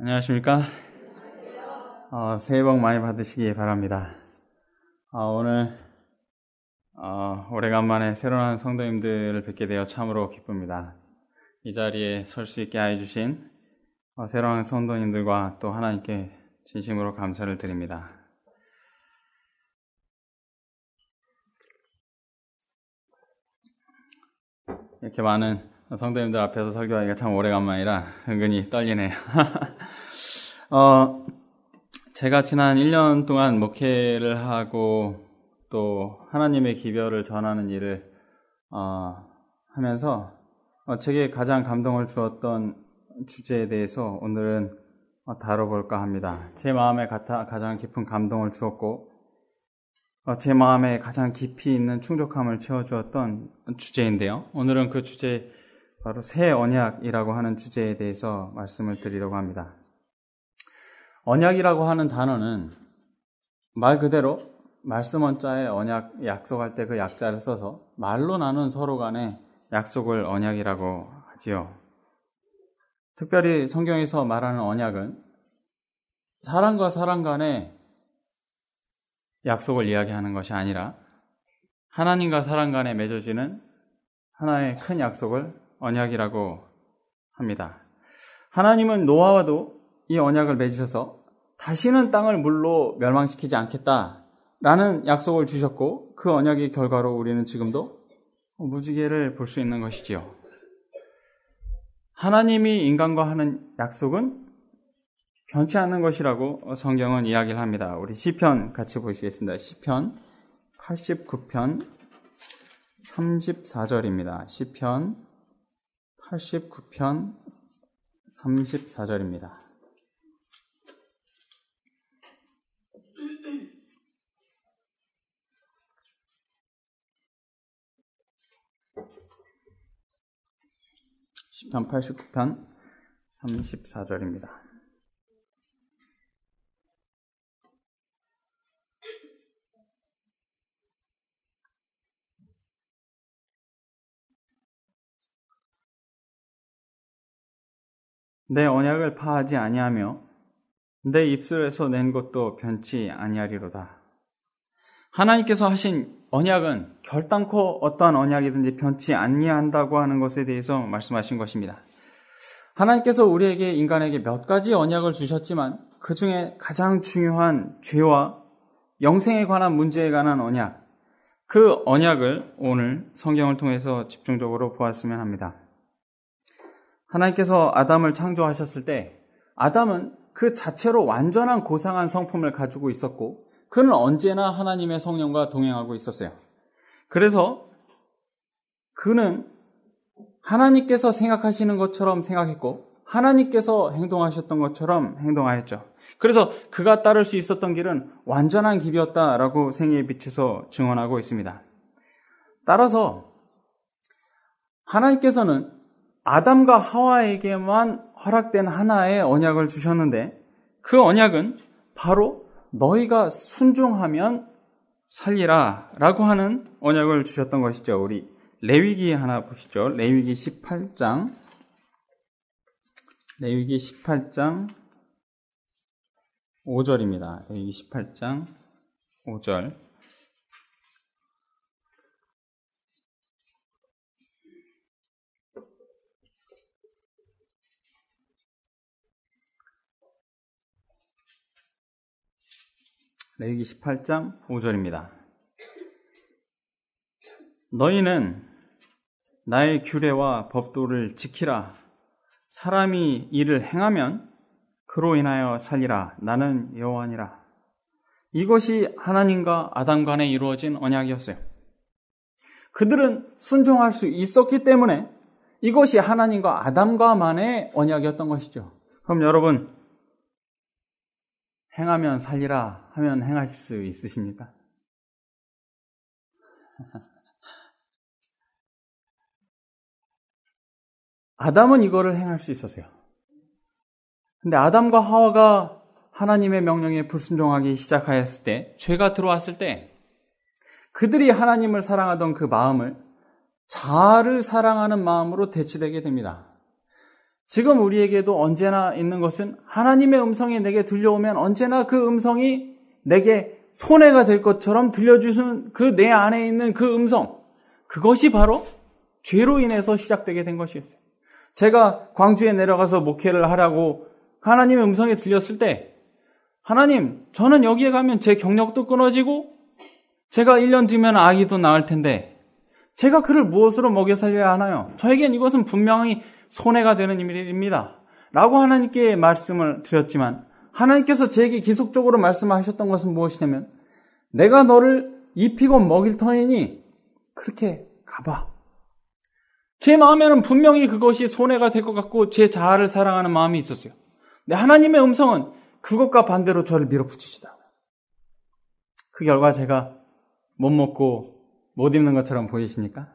안녕하십니까? 새해 복 많이 받으시기 바랍니다. 오늘 오래간만에 새로운 성도님들을 뵙게 되어 참으로 기쁩니다. 이 자리에 설 수 있게 해주신 새로운 성도님들과 또 하나님께 진심으로 감사를 드립니다. 이렇게 많은 성도님들 앞에서 설교하기가 참 오래간만이라 은근히 떨리네요. 제가 지난 1년 동안 목회를 하고 또 하나님의 기별을 전하는 일을 하면서 제게 가장 감동을 주었던 주제에 대해서 오늘은 다뤄볼까 합니다. 제 마음에 가장 깊은 감동을 주었고 제 마음에 가장 깊이 있는 충족함을 채워주었던 주제인데요. 오늘은 그 주제 바로 새 언약이라고 하는 주제에 대해서 말씀을 드리려고 합니다. 언약이라고 하는 단어는 말 그대로 말씀 원자에 언약, 약속할 때 그 약자를 써서 말로 나눈 서로 간의 약속을 언약이라고 하지요. 특별히 성경에서 말하는 언약은 사람과 사람 간의 약속을 이야기하는 것이 아니라 하나님과 사람 간에 맺어지는 하나의 큰 약속을 언약이라고 합니다. 하나님은 노아와도 이 언약을 맺으셔서 다시는 땅을 물로 멸망시키지 않겠다라는 약속을 주셨고 그 언약의 결과로 우리는 지금도 무지개를 볼 수 있는 것이지요. 하나님이 인간과 하는 약속은 변치 않는 것이라고 성경은 이야기를 합니다. 우리 시편 같이 보시겠습니다. 시편 89편 34절입니다. 시편 89편 34절입니다. 시편 89편 34절입니다. 내 언약을 파하지 아니하며 내 입술에서 낸 것도 변치 아니하리로다. 하나님께서 하신 언약은 결단코 어떠한 언약이든지 변치 아니한다고 하는 것에 대해서 말씀하신 것입니다. 하나님께서 우리에게 인간에게 몇 가지 언약을 주셨지만 그 중에 가장 중요한 죄와 영생에 관한 문제에 관한 언약, 그 언약을 오늘 성경을 통해서 집중적으로 보았으면 합니다. 하나님께서 아담을 창조하셨을 때 아담은 그 자체로 완전한 고상한 성품을 가지고 있었고 그는 언제나 하나님의 성령과 동행하고 있었어요. 그래서 그는 하나님께서 생각하시는 것처럼 생각했고 하나님께서 행동하셨던 것처럼 행동하였죠. 그래서 그가 따를 수 있었던 길은 완전한 길이었다라고 생애에 비춰서 증언하고 있습니다. 따라서 하나님께서는 아담과 하와에게만 허락된 하나의 언약을 주셨는데 그 언약은 바로 너희가 순종하면 살리라 라고 하는 언약을 주셨던 것이죠. 우리 레위기 하나 보시죠. 레위기 18장 5절입니다. 레위기 18장 5절. 레위기 18장 5절입니다. 너희는 나의 규례와 법도를 지키라. 사람이 이를 행하면 그로 인하여 살리라. 나는 여호와니라. 이것이 하나님과 아담 간에 이루어진 언약이었어요. 그들은 순종할 수 있었기 때문에 이것이 하나님과 아담과만의 언약이었던 것이죠. 그럼 여러분, 행하면 살리라 하면 행하실 수 있으십니까? 아담은 이거를 행할 수 있었어요. 근데 아담과 하와가 하나님의 명령에 불순종하기 시작하였을 때, 죄가 들어왔을 때 그들이 하나님을 사랑하던 그 마음을 자아를 사랑하는 마음으로 대치되게 됩니다. 지금 우리에게도 언제나 있는 것은 하나님의 음성이 내게 들려오면 언제나 그 음성이 내게 손해가 될 것처럼 들려주는 그 내 안에 있는 그 음성, 그것이 바로 죄로 인해서 시작되게 된 것이었어요. 제가 광주에 내려가서 목회를 하라고 하나님의 음성이 들렸을 때, 하나님, 저는 여기에 가면 제 경력도 끊어지고 제가 1년 뒤면 아기도 낳을 텐데 제가 그를 무엇으로 먹여 살려야 하나요? 저에겐 이것은 분명히 손해가 되는 일입니다. 라고 하나님께 말씀을 드렸지만, 하나님께서 제게 계속적으로 말씀하셨던 것은 무엇이냐면, 내가 너를 입히고 먹일 터이니 그렇게 가봐. 제 마음에는 분명히 그것이 손해가 될 것 같고 제 자아를 사랑하는 마음이 있었어요. 근데 하나님의 음성은 그것과 반대로 저를 밀어붙이시더라고요. 그 결과 제가 못 먹고 못 입는 것처럼 보이십니까?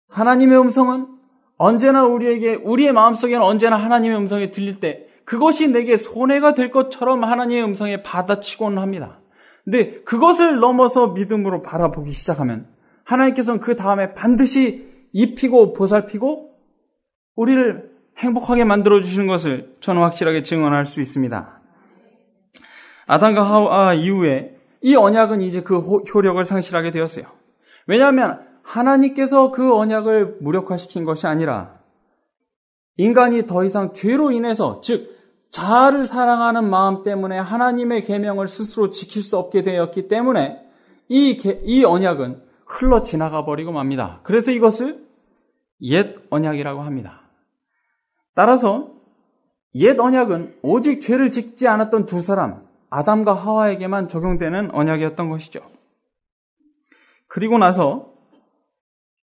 하나님의 음성은 언제나 우리의 마음속에는 언제나 하나님의 음성이 들릴 때 그것이 내게 손해가 될 것처럼 하나님의 음성에 받아치곤 합니다. 근데 그것을 넘어서 믿음으로 바라보기 시작하면 하나님께서는 그 다음에 반드시 입히고 보살피고 우리를 행복하게 만들어주시는 것을 저는 확실하게 증언할 수 있습니다. 아담과 하와 이후에 이 언약은 이제 그 효력을 상실하게 되었어요. 왜냐하면 하나님께서 그 언약을 무력화시킨 것이 아니라 인간이 더 이상 죄로 인해서, 즉 자아를 사랑하는 마음 때문에 하나님의 계명을 스스로 지킬 수 없게 되었기 때문에 이 언약은 흘러 지나가 버리고 맙니다. 그래서 이것을 옛 언약이라고 합니다. 따라서 옛 언약은 오직 죄를 짓지 않았던 두 사람, 아담과 하와에게만 적용되는 언약이었던 것이죠. 그리고 나서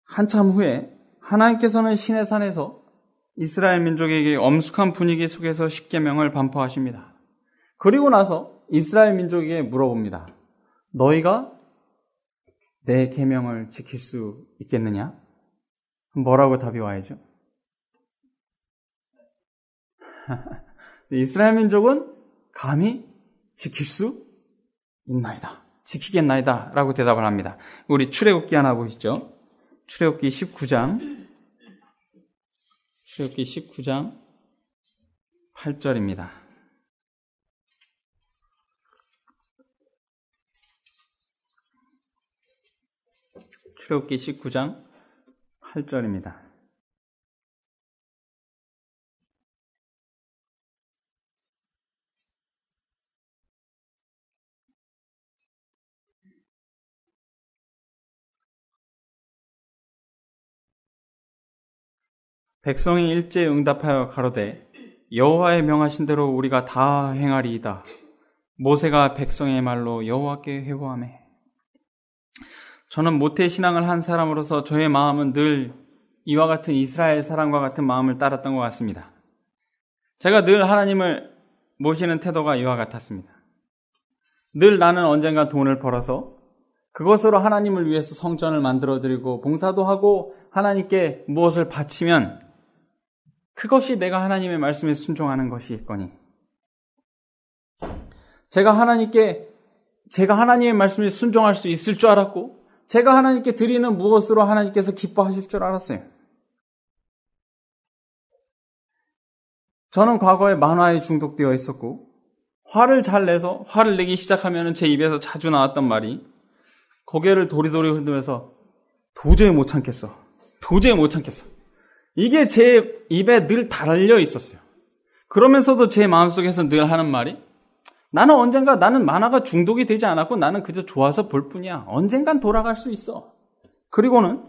한참 후에 하나님께서는 시내산에서 이스라엘 민족에게 엄숙한 분위기 속에서 십계명을 반포하십니다. 그리고 나서 이스라엘 민족에게 물어봅니다. 너희가 내 계명을 지킬 수 있겠느냐? 뭐라고 답이 와야죠? 이스라엘 민족은 감히 지킬 수 있나이다. 지키겠나이다. 라고 대답을 합니다. 우리 출애굽기 하나 보시죠. 출애굽기 19장 8절입니다. 출애굽기 19장 8절입니다. 백성이 일제에 응답하여 가로되 여호와의 명하신 대로 우리가 다 행하리이다. 모세가 백성의 말로 여호와께 회고하매. 저는 모태신앙을 한 사람으로서 저의 마음은 늘 이와 같은 이스라엘 사람과 같은 마음을 따랐던 것 같습니다. 제가 늘 하나님을 모시는 태도가 이와 같았습니다. 늘 나는 언젠가 돈을 벌어서 그것으로 하나님을 위해서 성전을 만들어드리고 봉사도 하고 하나님께 무엇을 바치면 그것이 내가 하나님의 말씀에 순종하는 것이 있거니, 제가 하나님의 말씀에 순종할 수 있을 줄 알았고 제가 하나님께 드리는 무엇으로 하나님께서 기뻐하실 줄 알았어요. 저는 과거에 만화에 중독되어 있었고 화를 내기 시작하면 제 입에서 자주 나왔던 말이 고개를 도리도리 흔들면서 도저히 못 참겠어. 이게 제 입에 늘 달려 있었어요. 그러면서도 제 마음속에서 늘 하는 말이, 나는 만화가 중독이 되지 않았고 나는 그저 좋아서 볼 뿐이야. 언젠간 돌아갈 수 있어. 그리고는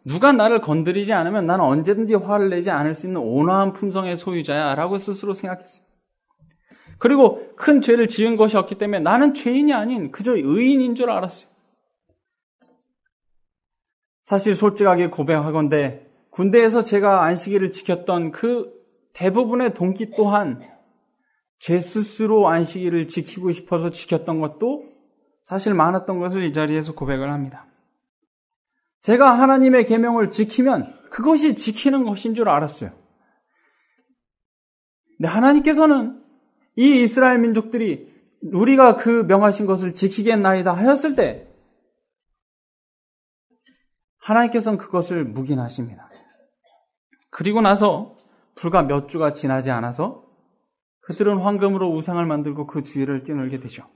누가 나를 건드리지 않으면 나는 언제든지 화를 내지 않을 수 있는 온화한 품성의 소유자야 라고 스스로 생각했어요. 그리고 큰 죄를 지은 것이 없기 때문에 나는 죄인이 아닌 그저 의인인 줄 알았어요. 사실 솔직하게 고백하건대 군대에서 제가 안식일을 지켰던 그 대부분의 동기 또한 제 스스로 안식일을 지키고 싶어서 지켰던 것도 사실 많았던 것을 이 자리에서 고백을 합니다. 제가 하나님의 계명을 지키면 그것이 지키는 것인 줄 알았어요. 근데 하나님께서는 이 이스라엘 민족들이 우리가 그 명하신 것을 지키겠나이다 하였을 때 하나님께서는 그것을 묵인하십니다. 그리고 나서 불과 몇 주가 지나지 않아서 그들은 황금으로 우상을 만들고 그 주위를 뛰놀게 되죠.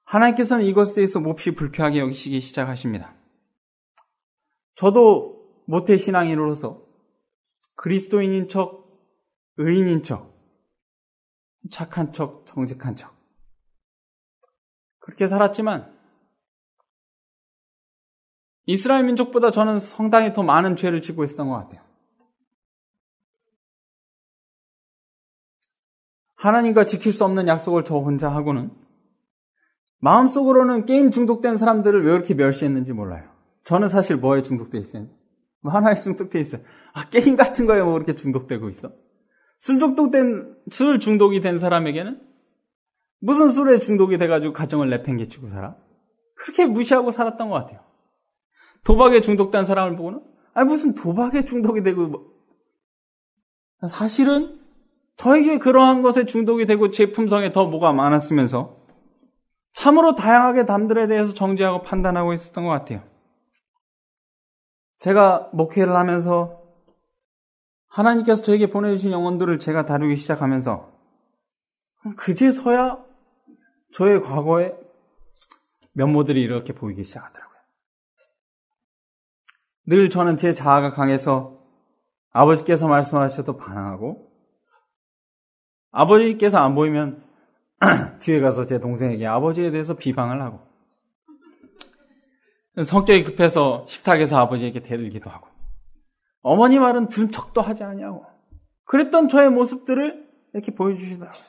하나님께서는 이것에 대해서 몹시 불쾌하게 여기시기 시작하십니다. 저도 모태신앙인으로서 그리스도인인 척, 의인인 척, 착한 척, 정직한 척 그렇게 살았지만 이스라엘 민족보다 저는 상당히 더 많은 죄를 짓고 있었던 것 같아요. 하나님과 지킬 수 없는 약속을 저 혼자 하고는 마음속으로는 게임 중독된 사람들을 왜 이렇게 멸시했는지 몰라요. 저는 사실 뭐에 중독돼 있어요? 하나에 중독돼 있어요. 게임 같은 거에 뭐 그렇게 중독되고 있어? 술 중독이 된 사람에게는 무슨 술에 중독이 돼가지고 가정을 내팽개치고 살아? 그렇게 무시하고 살았던 것 같아요. 도박에 중독된 사람을 보고는 무슨 도박에 중독이 되고 사실은 저에게 그러한 것에 중독이 되고 제 품성에 더 뭐가 많았으면서 참으로 다양하게 남들에 대해서 정죄하고 판단하고 있었던 것 같아요. 제가 목회를 하면서 하나님께서 저에게 보내주신 영혼들을 제가 다루기 시작하면서 그제서야 저의 과거의 면모들이 이렇게 보이기 시작하더라고요. 늘 저는 제 자아가 강해서 아버지께서 말씀하셔도 반항하고 아버지께서 안 보이면 뒤에 가서 제 동생에게 아버지에 대해서 비방을 하고 성격이 급해서 식탁에서 아버지에게 대들기도 하고 어머니 말은 들은 척도 하지 않냐고 그랬던 저의 모습들을 이렇게 보여주시더라고요.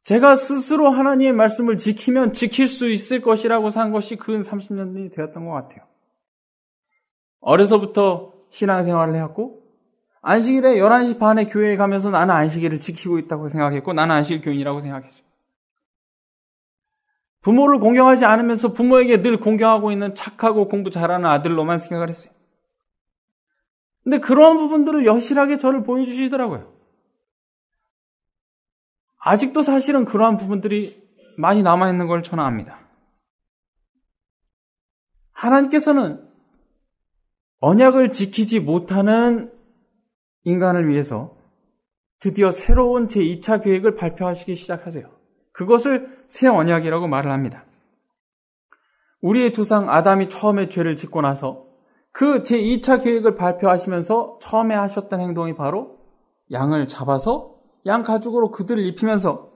제가 스스로 하나님의 말씀을 지키면 지킬 수 있을 것이라고 산 것이 근 30년이 되었던 것 같아요. 어려서부터 신앙생활을 해왔고 안식일에 11시 반에 교회에 가면서 나는 안식일을 지키고 있다고 생각했고 나는 안식일 교인이라고 생각했어요. 부모를 공경하지 않으면서 부모에게 늘 공경하고 있는 착하고 공부 잘하는 아들로만 생각을 했어요. 근데 그런 부분들을 여실하게 저를 보여주시더라고요. 아직도 사실은 그러한 부분들이 많이 남아있는 걸 저는 압니다. 하나님께서는 언약을 지키지 못하는 인간을 위해서 드디어 새로운 제2차 계획을 발표하시기 시작하세요. 그것을 새 언약이라고 말을 합니다. 우리의 조상 아담이 처음에 죄를 짓고 나서 그 제2차 계획을 발표하시면서 처음에 하셨던 행동이 바로 양을 잡아서 양 가죽으로 그들을 입히면서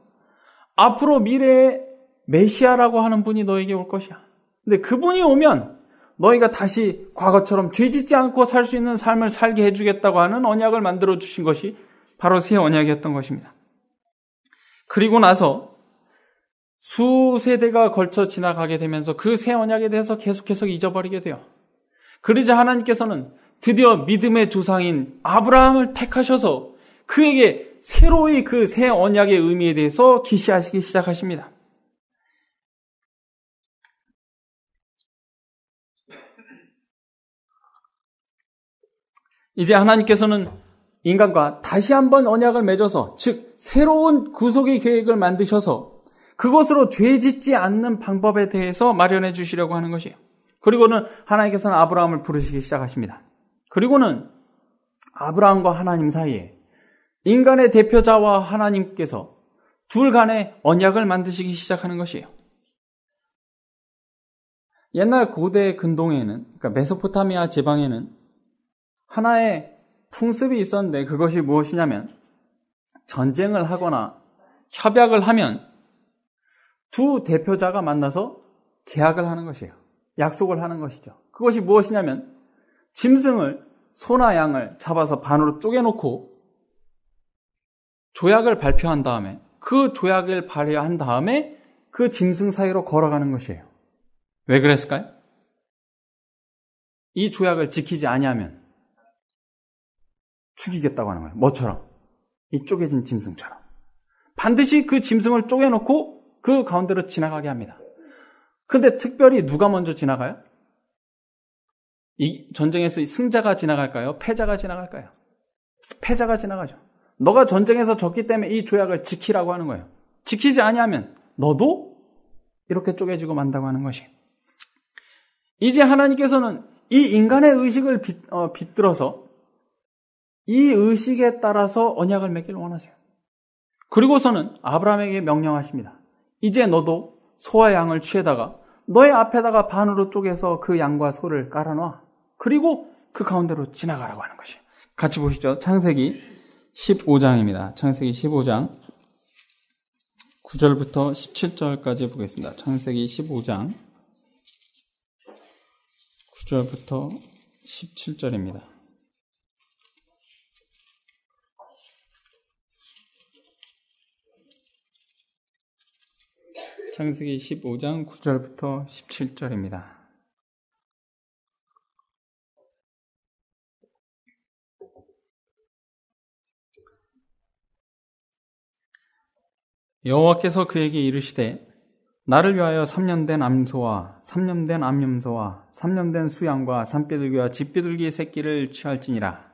앞으로 미래의 메시아라고 하는 분이 너에게 올 것이야. 근데 그분이 오면 너희가 다시 과거처럼 죄 짓지 않고 살 수 있는 삶을 살게 해주겠다고 하는 언약을 만들어 주신 것이 바로 새 언약이었던 것입니다. 그리고 나서 수세대가 걸쳐 지나가게 되면서 그 새 언약에 대해서 계속해서 잊어버리게 돼요. 그러자 하나님께서는 드디어 믿음의 조상인 아브라함을 택하셔서 그에게 새로이 그 새 언약의 의미에 대해서 계시하시기 시작하십니다. 이제 하나님께서는 인간과 다시 한번 언약을 맺어서 즉 새로운 구속의 계획을 만드셔서 그것으로 죄 짓지 않는 방법에 대해서 마련해 주시려고 하는 것이에요. 그리고는 하나님께서는 아브라함을 부르시기 시작하십니다. 그리고는 아브라함과 하나님 사이에 인간의 대표자와 하나님께서 둘 간의 언약을 만드시기 시작하는 것이에요. 옛날 고대 근동에는, 그러니까 메소포타미아 지방에는 하나의 풍습이 있었는데 그것이 무엇이냐면 전쟁을 하거나 협약을 하면 두 대표자가 만나서 계약을 하는 것이에요. 약속을 하는 것이죠. 그것이 무엇이냐면 짐승을 소나 양을 잡아서 반으로 쪼개놓고 조약을 발표한 다음에 그 조약을 발효한 다음에 그 짐승 사이로 걸어가는 것이에요. 왜 그랬을까요? 이 조약을 지키지 아니하면 죽이겠다고 하는 거예요. 뭐처럼? 이 쪼개진 짐승처럼. 반드시 그 짐승을 쪼개놓고 그 가운데로 지나가게 합니다. 근데 특별히 누가 먼저 지나가요? 이 전쟁에서 승자가 지나갈까요? 패자가 지나갈까요? 패자가 지나가죠. 너가 전쟁에서 졌기 때문에 이 조약을 지키라고 하는 거예요. 지키지 아니하면 너도 이렇게 쪼개지고 만다고 하는 것이. 이제 하나님께서는 이 인간의 의식을 빗들어서 이 의식에 따라서 언약을 맺기를 원하세요. 그리고서는 아브라함에게 명령하십니다. 이제 너도 소와 양을 취해다가 너의 앞에다가 반으로 쪼개서 그 양과 소를 깔아놔. 그리고 그 가운데로 지나가라고 하는 것이에요. 같이 보시죠. 창세기 15장입니다. 창세기 15장 9절부터 17절까지 보겠습니다. 창세기 15장 9절부터 17절입니다. 창세기 15장 9절부터 17절입니다. 여호와께서 그에게 이르시되 나를 위하여 3년 된 암소와 3년 된 암염소와 3년 된 수양과 산비둘기와 집비둘기 새끼를 취할지니라.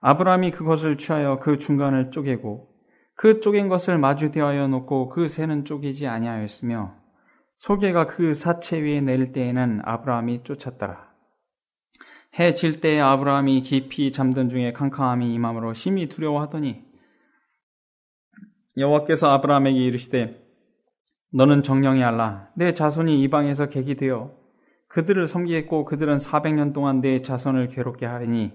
아브라함이 그것을 취하여 그 중간을 쪼개고 그 쪼갠 것을 마주 대하여 놓고 그 새는 쪼개지 아니하였으며 소개가 그 사체 위에 내릴 때에는 아브라함이 쫓았더라. 해 질 때에 아브라함이 깊이 잠든 중에 캄캄함이 임함으로 심히 두려워하더니 여호와께서 아브라함에게 이르시되 너는 정령이 알라. 내 자손이 이방에서 객이 되어 그들을 섬기겠고 그들은 400년 동안 내 자손을 괴롭게 하리니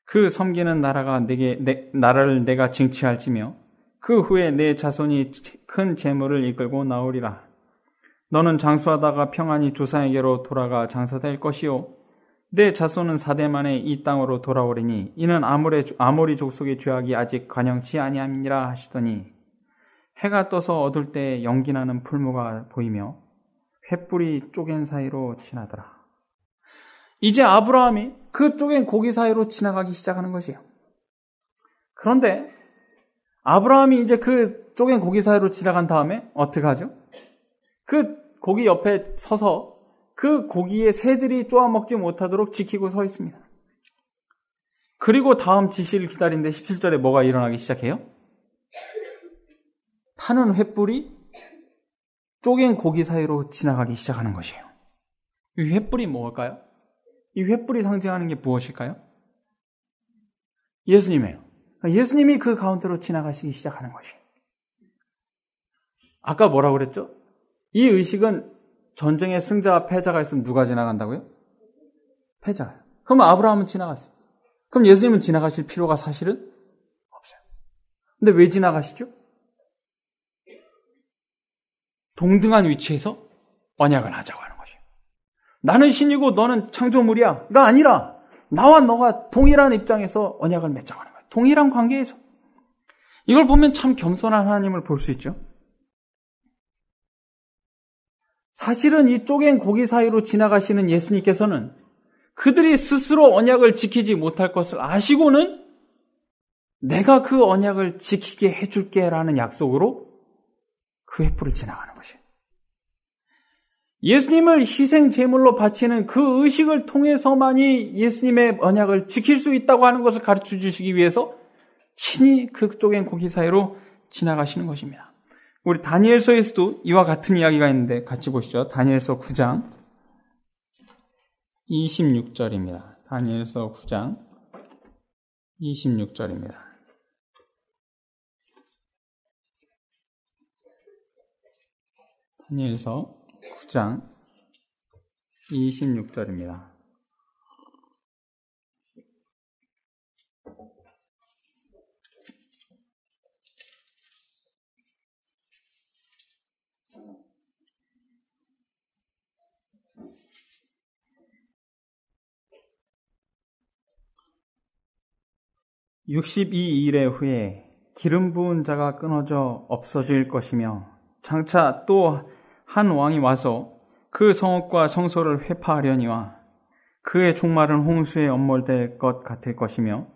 그 섬기는 나라를 내가 징치할지며 그 후에 내 자손이 큰 재물을 이끌고 나오리라. 너는 장수하다가 평안히 조상에게로 돌아가 장사될 것이요 내 자손은 4대 만에 이 땅으로 돌아오리니 이는 아모리 족속의 죄악이 아직 관영치 아니함이니라 하시더니 해가 떠서 어둘 때 연기나는 풀무가 보이며 횃불이 쪼갠 사이로 지나더라. 이제 아브라함이 그 쪼갠 고기 사이로 지나가기 시작하는 것이에요. 그런데 아브라함이 이제 그 쪼갠 고기 사이로 지나간 다음에 어떻게 하죠? 그 고기 옆에 서서 그 고기의 새들이 쪼아먹지 못하도록 지키고 서 있습니다. 그리고 다음 지시를 기다리는데 17절에 뭐가 일어나기 시작해요? 타는 횃불이 쪼갠 고기 사이로 지나가기 시작하는 것이에요. 이 횃불이 뭘까요? 이 횃불이 상징하는 게 무엇일까요? 예수님이에요. 예수님이 그 가운데로 지나가시기 시작하는 것이에요. 아까 뭐라고 그랬죠? 이 의식은 전쟁의 승자와 패자가 있으면 누가 지나간다고요? 패자요. 그럼 아브라함은 지나갔어요. 그럼 예수님은 지나가실 필요가 사실은 없어요. 근데 왜 지나가시죠? 동등한 위치에서 언약을 하자고 하는 것이에요. 나는 신이고 너는 창조물이야.가 아니라 나와 너가 동일한 입장에서 언약을 맺자고 하는 거예요. 동일한 관계에서. 이걸 보면 참 겸손한 하나님을 볼 수 있죠. 사실은 이 쪼갠 고기 사이로 지나가시는 예수님께서는 그들이 스스로 언약을 지키지 못할 것을 아시고는 내가 그 언약을 지키게 해줄게 라는 약속으로 그 횃불을 지나가는 것이에요. 예수님을 희생 제물로 바치는 그 의식을 통해서만이 예수님의 언약을 지킬 수 있다고 하는 것을 가르쳐 주시기 위해서 친히 그 쪼갠 고기 사이로 지나가시는 것입니다. 우리 다니엘서에서도 이와 같은 이야기가 있는데 같이 보시죠. 다니엘서 9장 26절입니다. 다니엘서 9장 26절입니다. 다니엘서 9장 26절입니다. (62일의) 후에 기름 부은 자가 끊어져 없어질 것이며 장차 또 한 왕이 와서 그 성읍과 성소를 회파하려니와 그의 종말은 홍수에 엄몰될 것 같을 것이며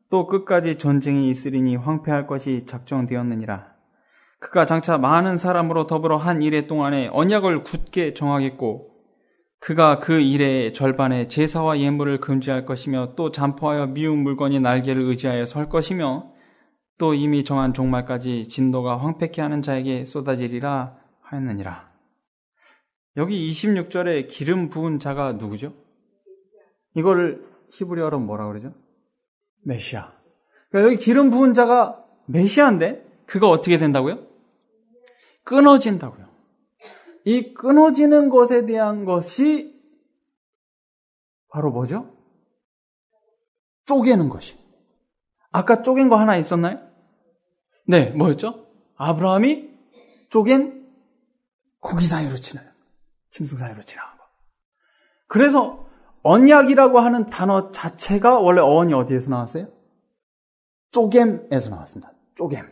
또 끝까지 전쟁이 있으리니 황폐할 것이 작정되었느니라. 그가 장차 많은 사람으로 더불어 한 이래 동안에 언약을 굳게 정하겠고 그가 그 일의 절반에 제사와 예물을 금지할 것이며 또 잠포하여 미운 물건이 날개를 의지하여 설 것이며 또 이미 정한 종말까지 진노가 황폐케 하는 자에게 쏟아지리라 하였느니라. 여기 26절에 기름 부은 자가 누구죠? 이거를 히브리어로 뭐라 그러죠? 메시아. 그러니까 여기 기름 부은 자가 메시아인데 그가 어떻게 된다고요? 끊어진다고요. 이 끊어지는 것에 대한 것이 바로 뭐죠? 쪼개는 것이. 아까 쪼갠 거 하나 있었나요? 네, 뭐였죠? 아브라함이 쪼갠 고기 사이로 지나요. 짐승 사이로 지나간 거. 그래서 언약이라고 하는 단어 자체가 원래 어원이 어디에서 나왔어요? 쪼갬에서 나왔습니다. 쪼갬.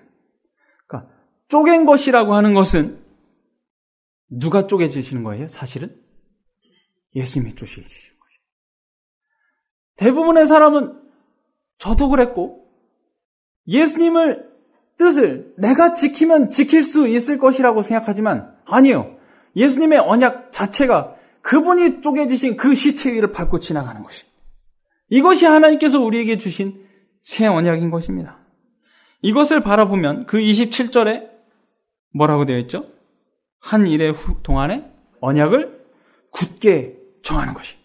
그러니까 쪼갠 것이라고 하는 것은 누가 쪼개지시는 거예요? 사실은 예수님이 쪼개지시는 거예요. 대부분의 사람은 저도 그랬고 예수님을 뜻을 내가 지키면 지킬 수 있을 것이라고 생각하지만 아니요. 예수님의 언약 자체가 그분이 쪼개지신 그 시체 위를 밟고 지나가는 것이. 이것이 하나님께서 우리에게 주신 새 언약인 것입니다. 이것을 바라보면 그 27절에 뭐라고 되어 있죠? 한 일의 동안에 언약을 굳게 정하는 것이.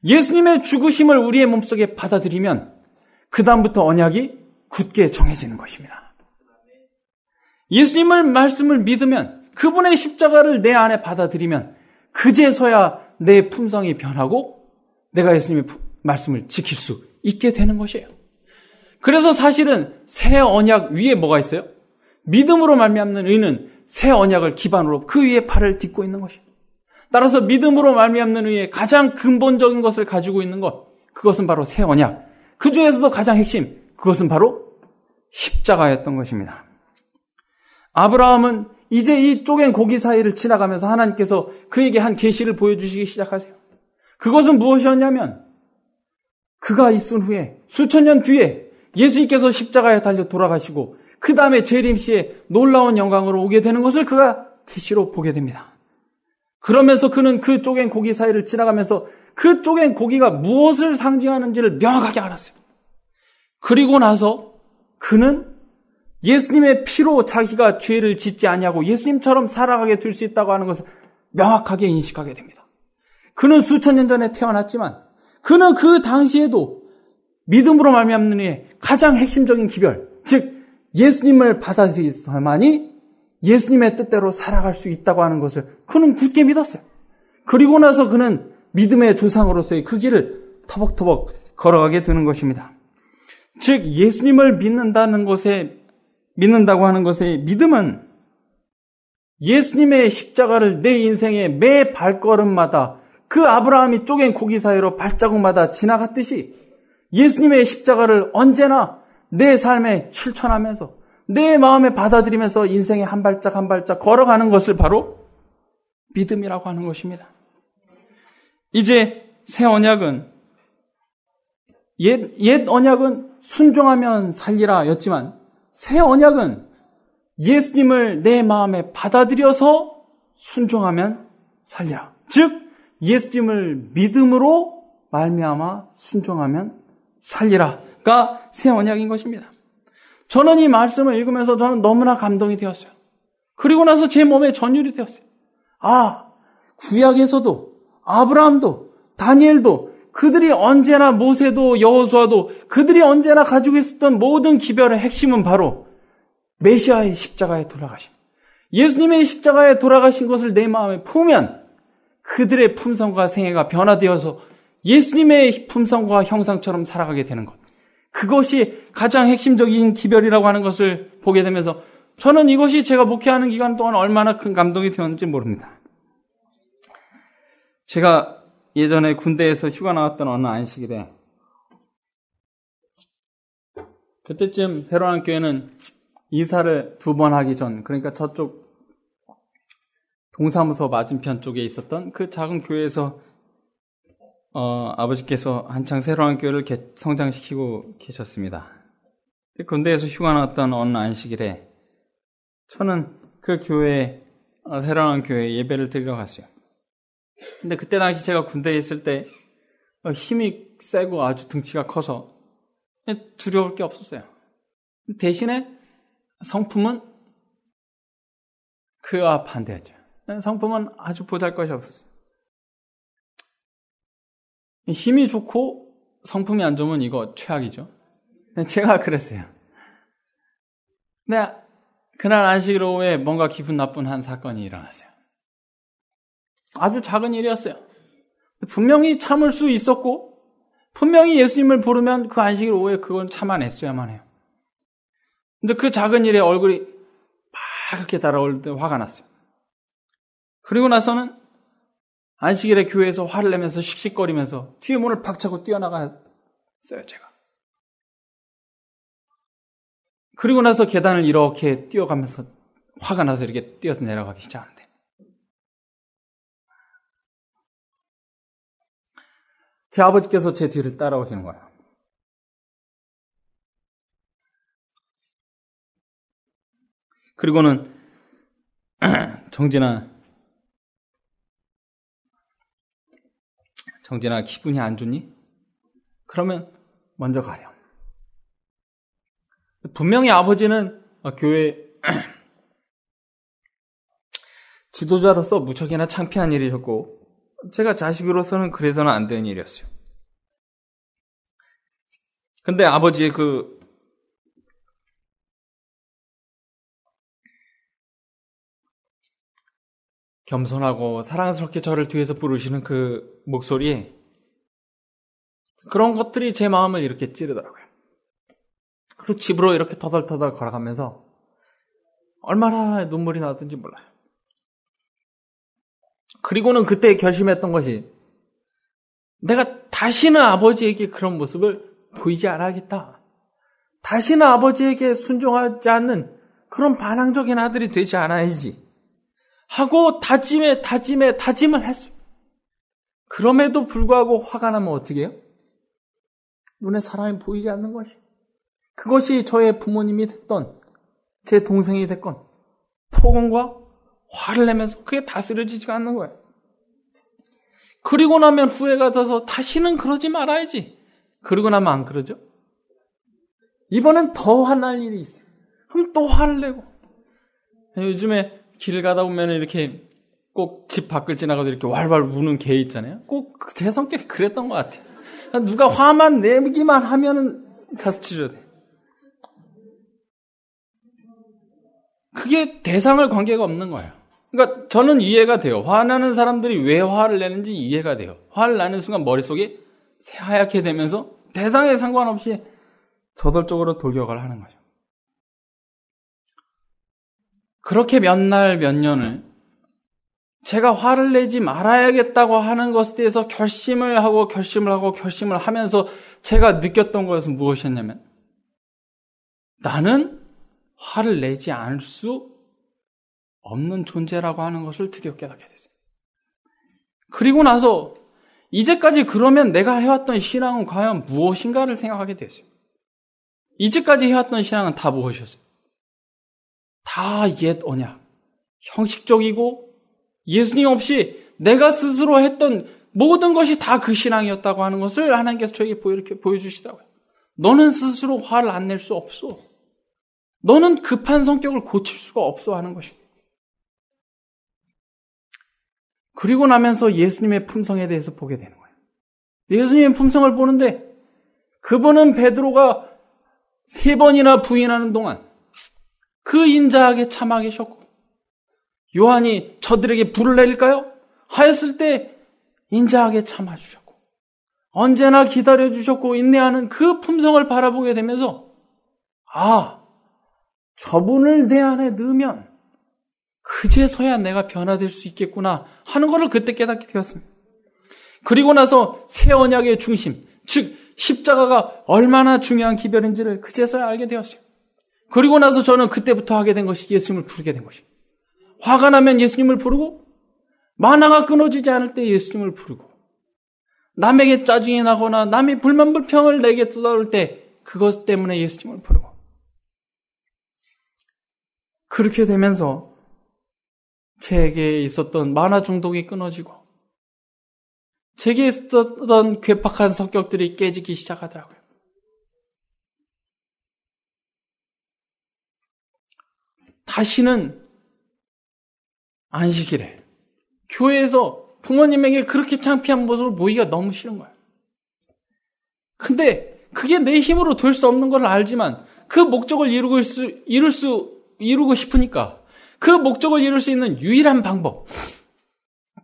예수님의 죽으심을 우리의 몸속에 받아들이면 그 다음부터 언약이 굳게 정해지는 것입니다. 예수님의 말씀을 믿으면 그분의 십자가를 내 안에 받아들이면 그제서야 내 품성이 변하고 내가 예수님의 말씀을 지킬 수 있게 되는 것이에요. 그래서 사실은 새 언약 위에 뭐가 있어요? 믿음으로 말미암는 의는 새 언약을 기반으로 그 위에 팔을 딛고 있는 것이에요. 따라서 믿음으로 말미암는 의의 가장 근본적인 것을 가지고 있는 것, 그것은 바로 새 언약. 그 중에서도 가장 핵심, 그것은 바로 십자가였던 것입니다. 아브라함은 이제 이 쪼갠 고기 사이를 지나가면서 하나님께서 그에게 한 계시를 보여주시기 시작하세요. 그것은 무엇이었냐면 그가 있은 후에 수천 년 뒤에 예수님께서 십자가에 달려 돌아가시고 그 다음에 재림시에 놀라운 영광으로 오게 되는 것을 그가 계시로 보게 됩니다. 그러면서 그는 그 쪼갠 고기 사이를 지나가면서 그 쪼갠 고기가 무엇을 상징하는지를 명확하게 알았어요. 그리고 나서 그는 예수님의 피로 자기가 죄를 짓지 아니하고 예수님처럼 살아가게 될 수 있다고 하는 것을 명확하게 인식하게 됩니다. 그는 수천 년 전에 태어났지만 그는 그 당시에도 믿음으로 말미암는 이의 가장 핵심적인 기별, 즉 예수님을 받아들여야만이 예수님의 뜻대로 살아갈 수 있다고 하는 것을 그는 굳게 믿었어요. 그리고 나서 그는 믿음의 조상으로서의 그 길을 터벅터벅 걸어가게 되는 것입니다. 즉 예수님을 믿는다고 하는 것의 믿음은 예수님의 십자가를 내 인생의 매 발걸음마다 그 아브라함이 쪼갠 고기 사이로 발자국마다 지나갔듯이 예수님의 십자가를 언제나 내 삶에 실천하면서 내 마음에 받아들이면서 인생의 한 발짝 한 발짝 걸어가는 것을 바로 믿음이라고 하는 것입니다. 이제 새 언약은 옛 언약은 순종하면 살리라 였지만 새 언약은 예수님을 내 마음에 받아들여서 순종하면 살리라. 즉 예수님을 믿음으로 말미암아 순종하면 살리라가 새 언약인 것입니다. 저는 이 말씀을 읽으면서 저는 너무나 감동이 되었어요. 그리고 나서 제 몸에 전율이 되었어요. 구약에서도 아브라함도 다니엘도 그들이 언제나 모세도 여호수아도 그들이 언제나 가지고 있었던 모든 기별의 핵심은 바로 메시아의 십자가에 돌아가심. 예수님의 십자가에 돌아가신 것을 내 마음에 품으면 그들의 품성과 생애가 변화되어서 예수님의 품성과 형상처럼 살아가게 되는 것. 그것이 가장 핵심적인 기별이라고 하는 것을 보게 되면서 저는 이것이 제가 목회하는 기간 동안 얼마나 큰 감동이 되었는지 모릅니다. 제가 예전에 군대에서 휴가 나왔던 어느 안식일에 그때쯤 새로운 교회는 이사를 2번 하기 전, 그러니까 저쪽 동사무소 맞은편 쪽에 있었던 그 작은 교회에서 아버지께서 한창 새로운 교회를 성장시키고 계셨습니다. 군대에서 휴가 나왔던 어느 안식일에 저는 그 교회, 새로운 교회 예배를 드리러 갔어요. 근데 그때 당시 제가 군대에 있을 때 힘이 세고 아주 등치가 커서 두려울 게 없었어요. 대신에 성품은 그와 반대였죠. 성품은 아주 보잘것이 없었어요. 힘이 좋고 성품이 안 좋으면 이거 최악이죠. 제가 그랬어요. 근데 그날 안식일 오후에 뭔가 기분 나쁜 한 사건이 일어났어요. 아주 작은 일이었어요. 분명히 참을 수 있었고 분명히 예수님을 부르면 그 안식일 오후에 그건 참아냈어야만 해요. 근데 그 작은 일에 얼굴이 파랗게 달아올 때 화가 났어요. 그리고 나서는 안식일에 교회에서 화를 내면서 씩씩거리면서 뒤에 문을 박차고 뛰어나갔어요, 제가. 그리고 나서 계단을 이렇게 뛰어가면서 화가 나서 이렇게 뛰어서 내려가기 시작하는데 제 아버지께서 제 뒤를 따라오시는 거예요. 그리고는 정진아 기분이 안 좋니? 그러면 먼저 가렴. 분명히 아버지는 교회 지도자로서 무척이나 창피한 일이었고 제가 자식으로서는 그래서는 안 되는 일이었어요. 근데 아버지의 그 겸손하고 사랑스럽게 저를 뒤에서 부르시는 그 목소리에 그런 것들이 제 마음을 이렇게 찌르더라고요. 그리고 집으로 이렇게 터덜터덜 걸어가면서 얼마나 눈물이 나던지 몰라요. 그리고는 그때 결심했던 것이 내가 다시는 아버지에게 그런 모습을 보이지 않아야겠다. 다시는 아버지에게 순종하지 않는 그런 반항적인 아들이 되지 않아야지 하고 다짐을 했어요. 그럼에도 불구하고 화가 나면 어떻게 해요? 눈에 사람이 보이지 않는 것이. 그것이 저의 부모님이 됐던 제 동생이 됐건 폭언과 화를 내면서 그게 다스려지지가 않는 거예요. 그리고 나면 후회가 돼서 다시는 그러지 말아야지. 그러고 나면 안 그러죠? 이번엔 더 화날 일이 있어요. 그럼 또 화를 내고. 요즘에 길 가다 보면 이렇게 꼭 집 밖을 지나가도 이렇게 왈왈 우는 개 있잖아요. 꼭 제 성격이 그랬던 것 같아요. 누가 화만 내기만 하면은 가서 치줘야 돼. 그게 대상을 관계가 없는 거예요. 그러니까 저는 이해가 돼요. 화나는 사람들이 왜 화를 내는지 이해가 돼요. 화를 내는 순간 머릿속이 새하얗게 되면서 대상에 상관없이 저돌적으로 돌격을 하는 거죠. 그렇게 몇 날, 몇 년을 제가 화를 내지 말아야겠다고 하는 것에 대해서 결심을 하면서 제가 느꼈던 것은 무엇이었냐면 나는 화를 내지 않을 수 없는 존재라고 하는 것을 드디어 깨닫게 됐어요. 그리고 나서 이제까지 그러면 내가 해왔던 신앙은 과연 무엇인가를 생각하게 됐어요. 이제까지 해왔던 신앙은 다 무엇이었어요? 다 옛 언약, 형식적이고 예수님 없이 내가 스스로 했던 모든 것이 다 그 신앙이었다고 하는 것을 하나님께서 저에게 이렇게 보여주시더라고요. 너는 스스로 화를 안 낼 수 없어. 너는 급한 성격을 고칠 수가 없어 하는 것입니다. 그리고 나면서 예수님의 품성에 대해서 보게 되는 거예요. 예수님의 품성을 보는데 그분은 베드로가 3번이나 부인하는 동안 그 인자하게 참아 계셨고 요한이 저들에게 불을 내릴까요? 하였을 때 인자하게 참아주셨고 언제나 기다려주셨고 인내하는 그 품성을 바라보게 되면서 저분을 내 안에 넣으면 그제서야 내가 변화될 수 있겠구나 하는 것을 그때 깨닫게 되었습니다. 그리고 나서 새 언약의 중심, 즉 십자가가 얼마나 중요한 기별인지를 그제서야 알게 되었어요. 그리고 나서 저는 그때부터 하게 된 것이 예수님을 부르게 된 것입니다. 화가 나면 예수님을 부르고 만화가 끊어지지 않을 때 예수님을 부르고 남에게 짜증이 나거나 남이 불만불평을 내게 쏟아올 때 그것 때문에 예수님을 부르고 그렇게 되면서 제게 있었던 만화 중독이 끊어지고 제게 있었던 괴팍한 성격들이 깨지기 시작하더라고요. 다시는 안식일에 교회에서 부모님에게 그렇게 창피한 모습을 보기가 너무 싫은 거예요. 근데 그게 내 힘으로 될 수 없는 걸 알지만 그 목적을 이루고 싶으니까 그 목적을 이룰 수 있는 유일한 방법,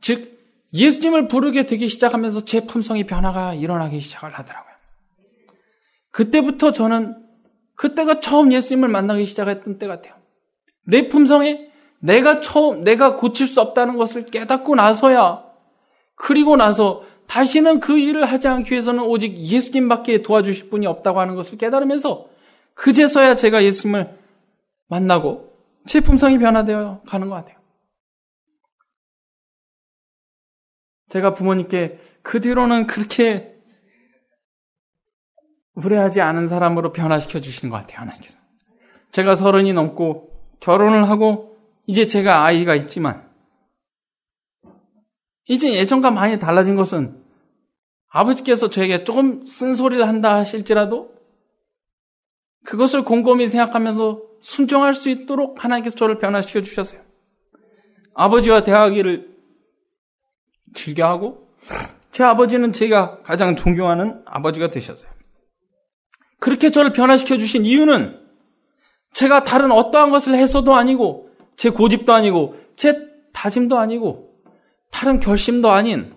즉 예수님을 부르게 되기 시작하면서 제 품성의 변화가 일어나기 시작을 하더라고요. 그때부터 그때가 처음 예수님을 만나기 시작했던 때 같아요. 내 품성에 내가 고칠 수 없다는 것을 깨닫고 나서야, 그리고 나서 다시는 그 일을 하지 않기 위해서는 오직 예수님밖에 도와주실 분이 없다고 하는 것을 깨달으면서 그제서야 제가 예수님을 만나고 제 품성이 변화되어 가는 것 같아요. 제가 부모님께 그 뒤로는 그렇게 무례하지 않은 사람으로 변화시켜 주시는 것 같아요, 하나님께서. 제가 30이 넘고 결혼을 하고 이제 제가 아이가 있지만 이제 예전과 많이 달라진 것은 아버지께서 저에게 조금 쓴소리를 한다 하실지라도 그것을 곰곰이 생각하면서 순종할 수 있도록 하나님께서 저를 변화시켜 주셨어요. 아버지와 대화하기를 즐겨하고 제 아버지는 제가 가장 존경하는 아버지가 되셨어요. 그렇게 저를 변화시켜 주신 이유는 제가 다른 어떠한 것을 해서도 아니고 제 고집도 아니고 제 다짐도 아니고 다른 결심도 아닌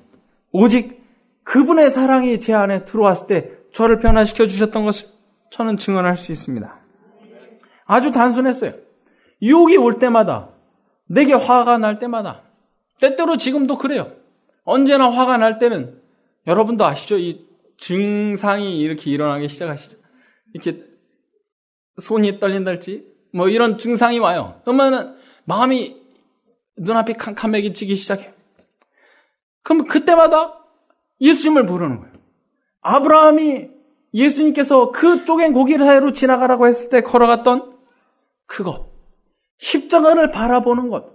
오직 그분의 사랑이 제 안에 들어왔을 때 저를 변화시켜 주셨던 것을 저는 증언할 수 있습니다. 아주 단순했어요. 유혹이 올 때마다, 내게 화가 날 때마다, 때때로 지금도 그래요. 언제나 화가 날 때는 여러분도 아시죠? 이 증상이 이렇게 일어나기 시작하시죠. 이렇게 손이 떨린달지 뭐 이런 증상이 와요. 그러면은 마음이 눈앞이 캄캄해지기 시작해요. 그럼 그때마다 예수님을 부르는 거예요. 아브라함이 예수님께서 그 쪼갠 고기 사이로 지나가라고 했을 때 걸어갔던 그것, 십자가를 바라보는 것,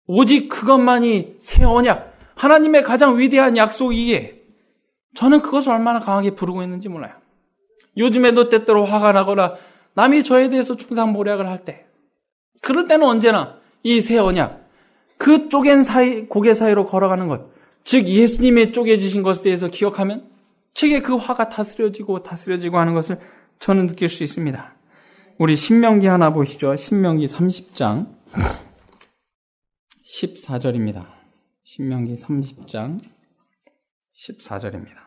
오직 그것만이 새 언약, 하나님의 가장 위대한 약속이기에 저는 그것을 얼마나 강하게 부르고 있는지 몰라요. 요즘에도 때때로 화가 나거나 남이 저에 대해서 충상모략을 할 때, 그럴 때는 언제나 이 새 언약, 그 쪼갠 고개 사이로 걸어가는 것, 즉 예수님의 쪼개지신 것에 대해서 기억하면 제게 그 화가 다스려지고 하는 것을 저는 느낄 수 있습니다. 우리 신명기 하나 보시죠. 신명기 30장 14절입니다. 신명기 30장 14절입니다.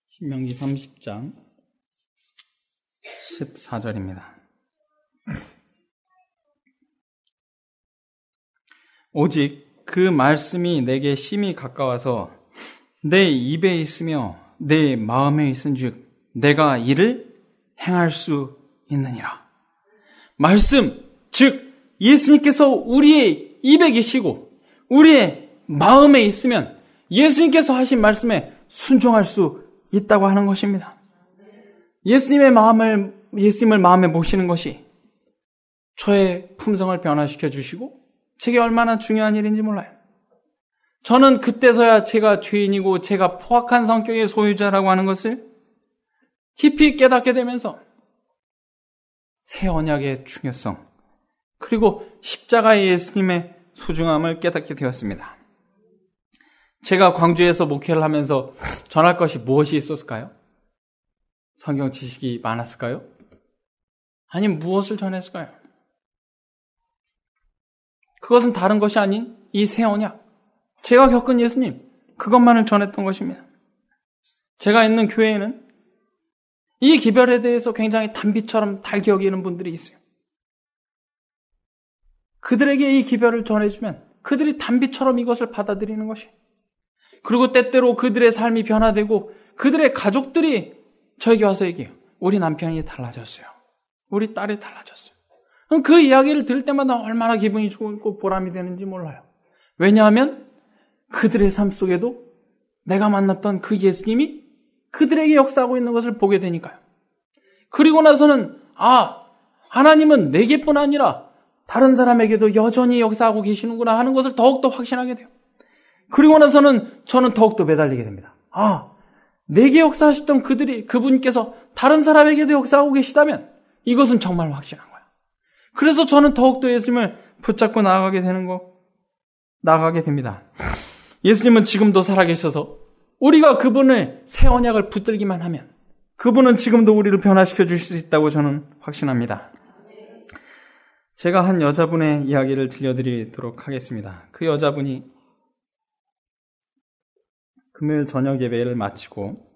신명기 30장 14절입니다. 오직 그 말씀이 내게 심히 가까워서 내 입에 있으며 내 마음에 있은즉 내가 이를 행할 수 있느니라. 말씀, 즉 예수님께서 우리의 입에 계시고 우리의 마음에 있으면 예수님께서 하신 말씀에 순종할 수 있다고 하는 것입니다. 예수님을 마음에 모시는 것이 저의 품성을 변화시켜 주시고 제게 얼마나 중요한 일인지 몰라요. 저는 그때서야 제가 죄인이고 제가 포악한 성격의 소유자라고 하는 것을 깊이 깨닫게 되면서 새 언약의 중요성, 그리고 십자가의 예수님의 소중함을 깨닫게 되었습니다. 제가 광주에서 목회를 하면서 전할 것이 무엇이 있었을까요? 성경 지식이 많았을까요? 아니면 무엇을 전했을까요? 그것은 다른 것이 아닌 이 새 언약, 제가 겪은 예수님, 그것만을 전했던 것입니다. 제가 있는 교회에는 이 기별에 대해서 굉장히 단비처럼 달게 여기는 분들이 있어요. 그들에게 이 기별을 전해주면 그들이 단비처럼 이것을 받아들이는 것이에요. 그리고 때때로 그들의 삶이 변화되고 그들의 가족들이 저에게 와서 얘기해요. 우리 남편이 달라졌어요. 우리 딸이 달라졌어요. 그럼 그 이야기를 들을 때마다 얼마나 기분이 좋고 보람이 되는지 몰라요. 왜냐하면 그들의 삶 속에도 내가 만났던 그 예수님이 그들에게 역사하고 있는 것을 보게 되니까요. 그리고 나서는 하나님은 내게뿐 아니라 다른 사람에게도 여전히 역사하고 계시는구나 하는 것을 더욱더 확신하게 돼요. 그리고 나서는 저는 더욱더 매달리게 됩니다. 내게 역사하셨던 그분께서 다른 사람에게도 역사하고 계시다면 이것은 정말 확실한 거예요. 그래서 저는 더욱더 예수님을 붙잡고 나아가게 됩니다. 예수님은 지금도 살아계셔서 우리가 그분의 새 언약을 붙들기만 하면 그분은 지금도 우리를 변화시켜 주실 수 있다고 저는 확신합니다. 제가 한 여자분의 이야기를 들려드리도록 하겠습니다. 그 여자분이 금요일 저녁 예배를 마치고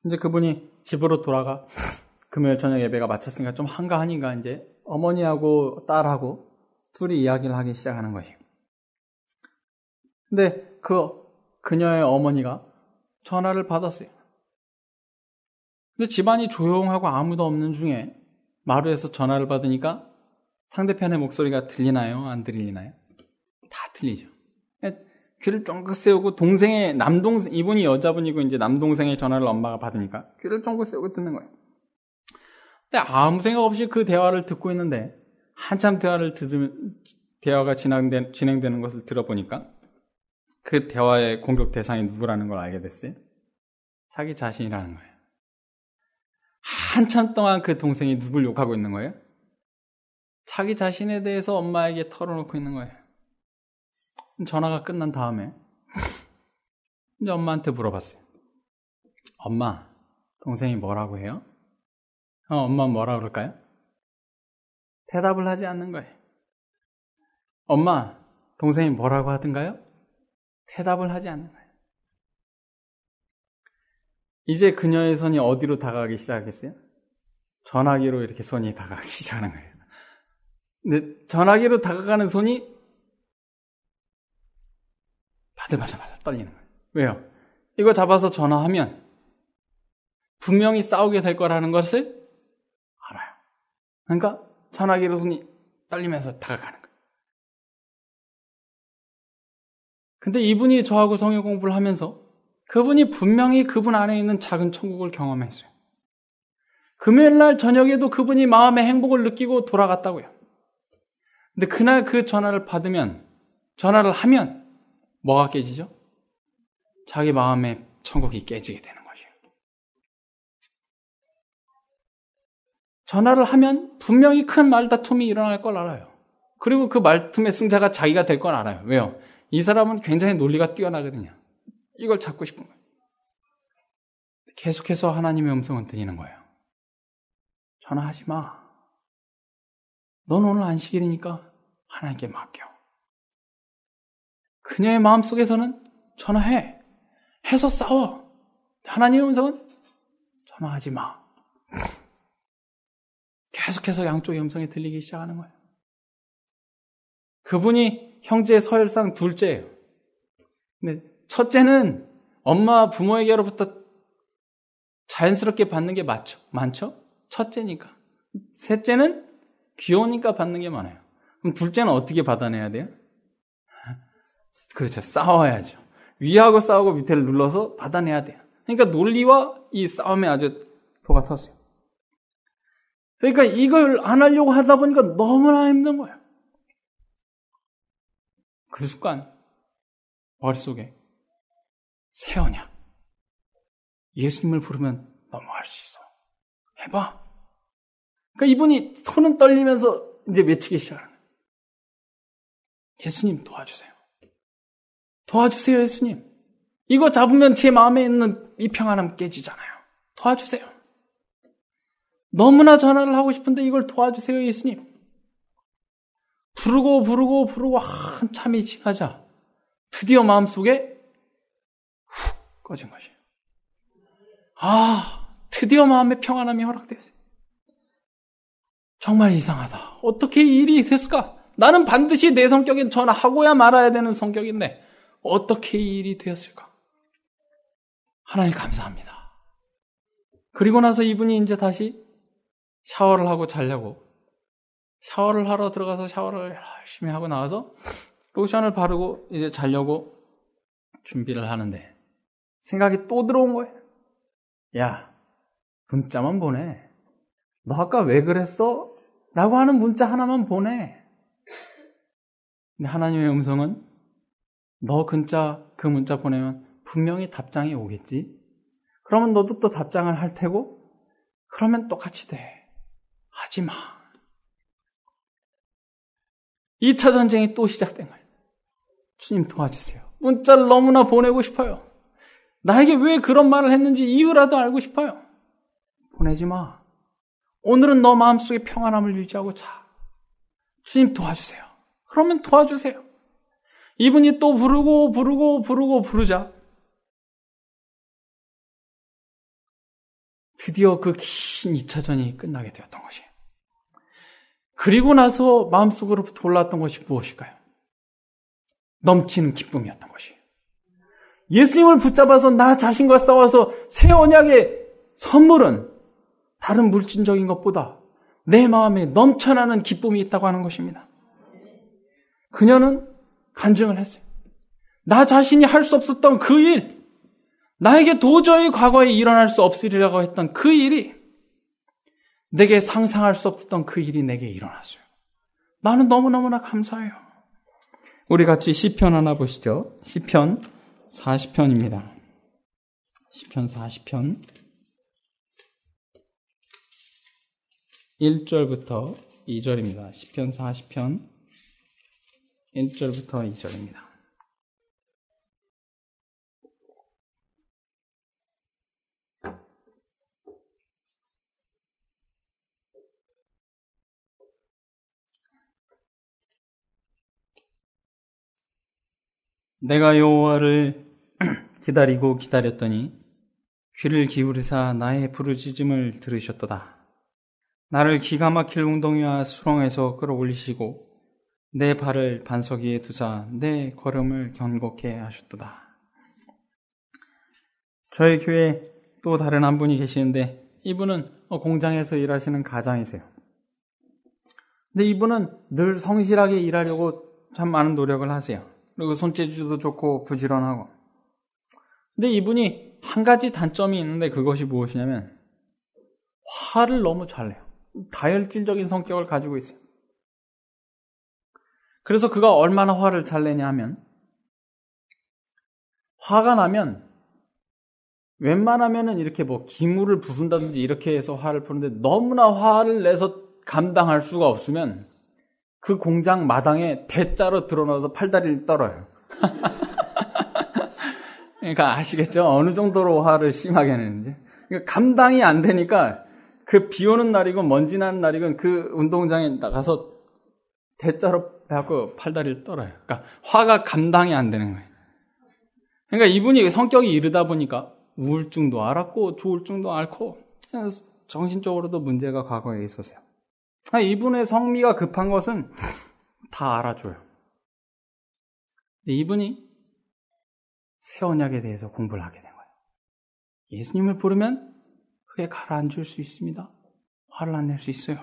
이제 그분이 집으로 돌아가 금요일 저녁 예배가 마쳤으니까 좀 한가하니까 이제 어머니하고 딸하고 둘이 이야기를 하기 시작하는 거예요. 근데 그녀의 어머니가 전화를 받았어요. 근데 집안이 조용하고 아무도 없는 중에 마루에서 전화를 받으니까 상대편의 목소리가 들리나요? 안 들리나요? 다 들리죠. 귀를 쫑긋 세우고 이분이 여자분이고 이제 남동생의 전화를 엄마가 받으니까 귀를 쫑긋 세우고 듣는 거예요. 근데 아무 생각 없이 그 대화를 듣고 있는데 한참 대화가 진행되는 것을 들어보니까 그 대화의 공격 대상이 누구라는 걸 알게 됐어요. 자기 자신이라는 거예요. 한참 동안 그 동생이 누굴 욕하고 있는 거예요? 자기 자신에 대해서 엄마에게 털어놓고 있는 거예요. 전화가 끝난 다음에 이제 엄마한테 물어봤어요. 엄마, 동생이 뭐라고 해요? 엄마 뭐라 그럴까요? 대답을 하지 않는 거예요. 엄마, 동생이 뭐라고 하던가요? 대답을 하지 않는 거예요. 이제 그녀의 손이 어디로 다가가기 시작했어요? 전화기로 이렇게 손이 다가가기 시작하는 거예요. 근데 전화기로 다가가는 손이 바들바들 떨리는 거예요. 왜요? 이거 잡아서 전화하면 분명히 싸우게 될 거라는 것을 알아요. 그러니까 전화기로 손이 떨리면서 다가가는 거예요. 근데 이분이 저하고 성경 공부를 하면서 그분이 분명히 그분 안에 있는 작은 천국을 경험했어요. 금요일날 저녁에도 그분이 마음의 행복을 느끼고 돌아갔다고요. 근데 그날 그 전화를 하면 뭐가 깨지죠? 자기 마음의 천국이 깨지게 되는 거예요. 전화를 하면 분명히 큰 말다툼이 일어날 걸 알아요. 그리고 그 말다툼의 승자가 자기가 될 걸 알아요. 왜요? 이 사람은 굉장히 논리가 뛰어나거든요. 이걸 찾고 싶은 거예요. 계속해서 하나님의 음성은 들리는 거예요. 전화하지 마. 넌 오늘 안식일이니까 하나님께 맡겨. 그녀의 마음속에서는 전화해. 해서 싸워. 하나님의 음성은 전화하지 마. 계속해서 양쪽의 음성이 들리기 시작하는 거예요. 그분이 형제 서열상 둘째예요. 근데 첫째는 엄마 부모에게로부터 자연스럽게 받는 게 많죠? 첫째니까. 셋째는 귀여우니까 받는 게 많아요. 그럼 둘째는 어떻게 받아내야 돼요? 그렇죠. 싸워야죠. 위하고 싸우고 밑에를 눌러서 받아내야 돼요. 그러니까 논리와 이 싸움에 아주 도가 텄어요. 그러니까 이걸 안 하려고 하다 보니까 너무나 힘든 거예요. 그 순간 머릿속에 새 언약. 예수님을 부르면 넘어갈 수 있어. 해봐. 그러니까 이분이 손은 떨리면서 이제 외치기 시작하는 거예요. 예수님 도와주세요. 도와주세요, 예수님. 이거 잡으면 제 마음에 있는 이 평안함 깨지잖아요. 도와주세요. 너무나 전화를 하고 싶은데 이걸 도와주세요, 예수님. 부르고 한참이 지나자 드디어 마음속에 훅 꺼진 것이에요. 드디어 마음의 평안함이 허락되었어요. 정말 이상하다. 어떻게 이 일이 됐을까? 나는 반드시 내 성격엔 전화하고야 말아야 되는 성격인데 어떻게 이 일이 되었을까? 하나님 감사합니다. 그리고 나서 이분이 이제 다시 샤워를 하고 자려고 샤워를 하러 들어가서 샤워를 열심히 하고 나와서 로션을 바르고 이제 자려고 준비를 하는데 생각이 또 들어온 거예요. 야, 문자만 보내. 너 아까 왜 그랬어? 라고 하는 문자 하나만 보내. 근데 하나님의 음성은 너 그 문자 보내면 분명히 답장이 오겠지? 그러면 너도 또 답장을 할 테고 그러면 똑같이 돼. 하지 마. 2차 전쟁이 또 시작된 거예요. 주님 도와주세요. 문자를 너무나 보내고 싶어요. 나에게 왜 그런 말을 했는지 이유라도 알고 싶어요. 보내지 마. 오늘은 너 마음속에 평안함을 유지하고 자. 주님 도와주세요. 그러면 도와주세요. 이분이 또 부르자 드디어 그 긴 2차전이 끝나게 되었던 것이에요. 그리고 나서 마음속으로부터 올라왔던 것이 무엇일까요? 넘치는 기쁨이었던 것이에요. 예수님을 붙잡아서 나 자신과 싸워서 새 언약의 선물은 다른 물질적인 것보다 내 마음에 넘쳐나는 기쁨이 있다고 하는 것입니다. 그녀는 간증을 했어요. 나 자신이 할 수 없었던 그 일, 나에게 도저히 과거에 일어날 수 없으리라고 했던 그 일이, 내게 상상할 수 없었던 그 일이 내게 일어났어요. 나는 너무너무나 감사해요. 우리 같이 시편 하나 보시죠. 시편 40편입니다. 시편 40편 1절부터 2절입니다. 시편 40편 1절부터 2절입니다. 내가 여호와를 기다리고 기다렸더니 귀를 기울이사 나의 부르짖음을 들으셨도다. 나를 기가 막힐 웅덩이와 수렁에서 끌어올리시고 내 발을 반석 위에 두사 내 걸음을 견고케 하셨도다. 저희 교회에 또 다른 한 분이 계시는데 이분은 공장에서 일하시는 가장이세요. 근데 이분은 늘 성실하게 일하려고 참 많은 노력을 하세요. 그리고 손재주도 좋고 부지런하고. 근데 이분이 한 가지 단점이 있는데 그것이 무엇이냐면 화를 너무 잘 내요. 다혈질적인 성격을 가지고 있어요. 그래서 그가 얼마나 화를 잘 내냐 하면 화가 나면 웬만하면은 이렇게 뭐 기물을 부순다든지 이렇게 해서 화를 푸는데 너무나 화를 내서 감당할 수가 없으면 그 공장 마당에 대자로 드러나서 팔다리를 떨어요. 그러니까 아시겠죠? 어느 정도로 화를 심하게 내는지. 그러니까 감당이 안 되니까 그 비 오는 날이건 먼지 나는 날이건 그 운동장에 나가서 대자로 해갖고 팔다리를 떨어요. 그러니까 화가 감당이 안 되는 거예요. 그러니까 이분이 성격이 이르다 보니까 우울증도 앓았고 조울증도 앓고 정신적으로도 문제가 과거에 있었어요. 이분의 성미가 급한 것은 다 알아줘요. 이분이 새 언약에 대해서 공부를 하게 된 거예요. 예수님을 부르면 그게 가라앉을 수 있습니다. 화를 안 낼 수 있어요.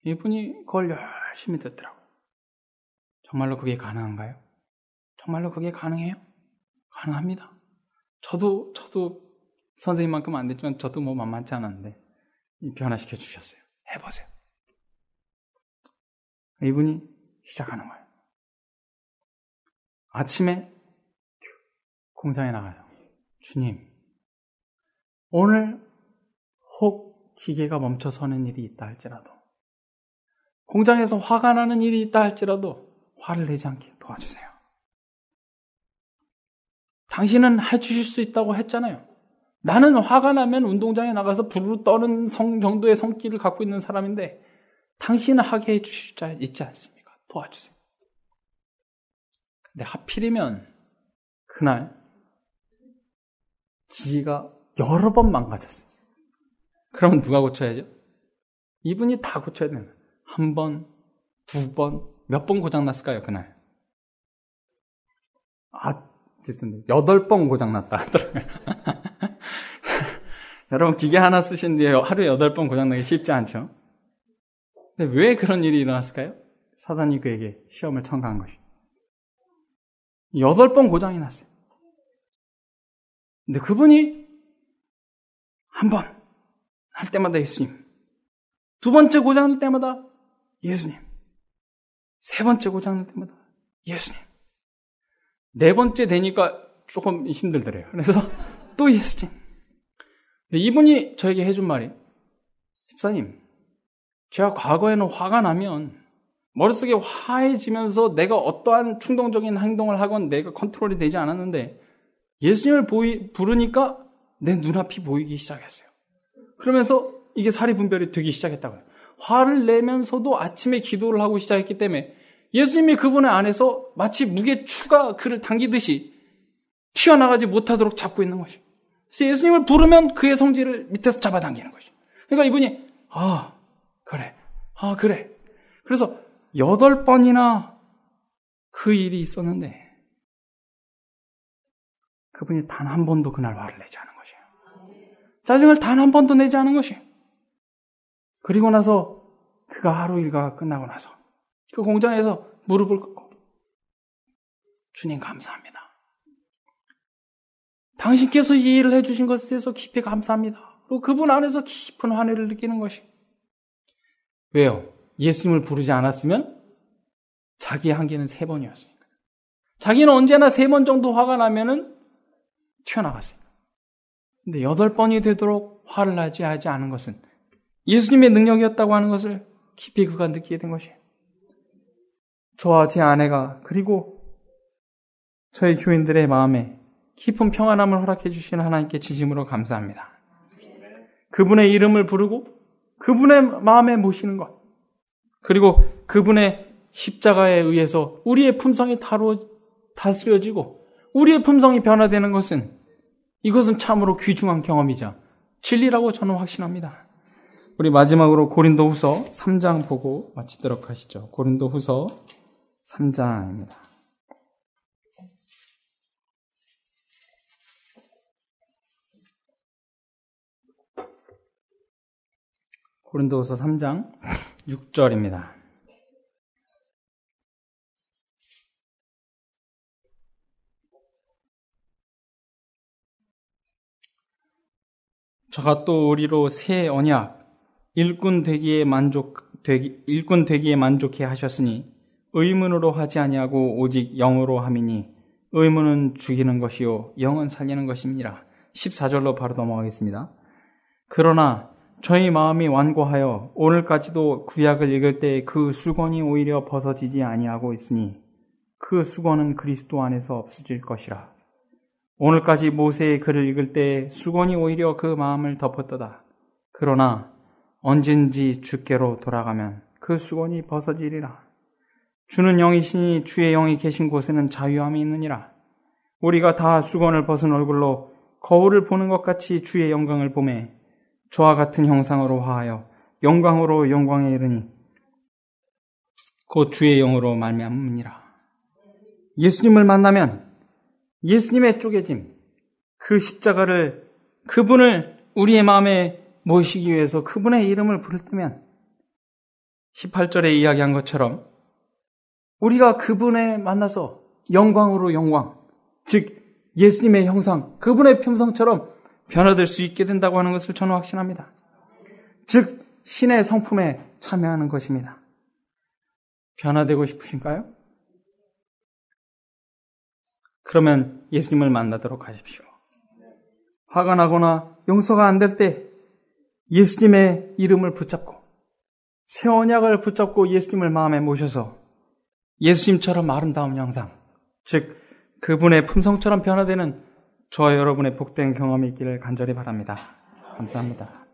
이분이 그걸 열심히 듣더라고요. 정말로 그게 가능한가요? 정말로 그게 가능해요? 가능합니다. 저도 선생님만큼 안 됐지만 저도 뭐 만만치 않았는데 변화시켜 주셨어요. 해보세요. 이분이 시작하는 거예요. 아침에 공장에 나가요. 주님, 오늘 혹 기계가 멈춰 서는 일이 있다 할지라도, 공장에서 화가 나는 일이 있다 할지라도 화를 내지 않게 도와주세요. 당신은 해주실 수 있다고 했잖아요. 나는 화가 나면 운동장에 나가서 부르르 떠는 정도의 성기를 갖고 있는 사람인데 당신은 하게 해주실 자 있지 않습니까? 도와주세요. 근데 하필이면 그날 기계가 여러 번 망가졌어요. 그러면 누가 고쳐야죠? 이분이 다 고쳐야 되는 거예요. 한 번, 두 번, 몇 번 고장났을까요, 그날? 비슷한데 8번 고장났다 하더라고요. 여러분 기계 하나 쓰신 뒤에 하루에 8번 고장나기 쉽지 않죠? 근데 왜 그런 일이 일어났을까요? 사단이 그에게 시험을 첨가한 것이. 8번 고장이 났어요. 근데 그분이 한 번 할 때마다 예수님, 두 번째 고장날 때마다 예수님, 세 번째 고장날 때마다 예수님, 네 번째 되니까 조금 힘들더래요. 그래서 또 예수님. 근데 이분이 저에게 해준 말이, 집사님, 제가 과거에는 화가 나면 머릿속에 화해지면서 내가 어떠한 충동적인 행동을 하건 내가 컨트롤이 되지 않았는데 예수님을 부르니까 내 눈앞이 보이기 시작했어요. 그러면서 이게 사리분별이 되기 시작했다고요. 화를 내면서도 아침에 기도를 하고 시작했기 때문에 예수님이 그분의 안에서 마치 무게추가 그를 당기듯이 튀어나가지 못하도록 잡고 있는 것이에요. 그래서 예수님을 부르면 그의 성질을 밑에서 잡아당기는 것이에요. 그러니까 이분이 그래. 그래서 8번이나 그 일이 있었는데 그분이 단 한 번도 그날 화를 내지 않은 것이에요. 짜증을 단 한 번도 내지 않은 것이에요. 그리고 나서 그가 하루 일과가 끝나고 나서 그 공장에서 무릎을 꿇고 주님 감사합니다. 당신께서 이 일을 해주신 것에 대해서 깊이 감사합니다. 그리고 그분 안에서 깊은 환희를 느끼는 것이. 왜요? 예수님을 부르지 않았으면 자기의 한계는 3번이었으니까. 자기는 언제나 3번 정도 화가 나면은 튀어나갔어요. 근데 8번이 되도록 화를 나지 하지 않은 것은 예수님의 능력이었다고 하는 것을 깊이 그가 느끼게 된 것이에요. 저와 제 아내가 그리고 저희 교인들의 마음에 깊은 평안함을 허락해 주시는 하나님께 진심으로 감사합니다. 그분의 이름을 부르고 그분의 마음에 모시는 것, 그리고 그분의 십자가에 의해서 우리의 품성이 다스려지고 우리의 품성이 변화되는 것은 이것은 참으로 귀중한 경험이자 진리라고 저는 확신합니다. 우리 마지막으로 고린도후서 3장 보고 마치도록 하시죠. 고린도후서 3장입니다. 고린도후서 3장 6절입니다. 저가 또 우리로 새 언약 일꾼 되기에 만족해 하셨으니 의문으로 하지 아니하고 오직 영으로 함이니 의문은 죽이는 것이요 영은 살리는 것입니다. 14절로 바로 넘어가겠습니다. 그러나 저희 마음이 완고하여 오늘까지도 구약을 읽을 때 그 수건이 오히려 벗어지지 아니하고 있으니 그 수건은 그리스도 안에서 없어질 것이라. 오늘까지 모세의 글을 읽을 때 수건이 오히려 그 마음을 덮었도다. 그러나 언젠지 주께로 돌아가면 그 수건이 벗어지리라. 주는 영이시니 주의 영이 계신 곳에는 자유함이 있느니라. 우리가 다 수건을 벗은 얼굴로 거울을 보는 것 같이 주의 영광을 보매 저와 같은 형상으로 화하여 영광으로 영광에 이르니 곧 주의 영으로 말미암으니라. 예수님을 만나면 예수님의 쪼개짐, 그 십자가를, 그분을 우리의 마음에 모시기 위해서 그분의 이름을 부를 때면 18절에 이야기한 것처럼 우리가 그분에 만나서 영광으로 영광, 즉 예수님의 형상, 그분의 품성처럼 변화될 수 있게 된다고 하는 것을 저는 확신합니다. 즉 신의 성품에 참여하는 것입니다. 변화되고 싶으신가요? 그러면 예수님을 만나도록 하십시오. 화가 나거나 용서가 안 될 때 예수님의 이름을 붙잡고 새 언약을 붙잡고 예수님을 마음에 모셔서 예수님처럼 아름다운 형상, 즉 그분의 품성처럼 변화되는 저와 여러분의 복된 경험이 있기를 간절히 바랍니다. 감사합니다.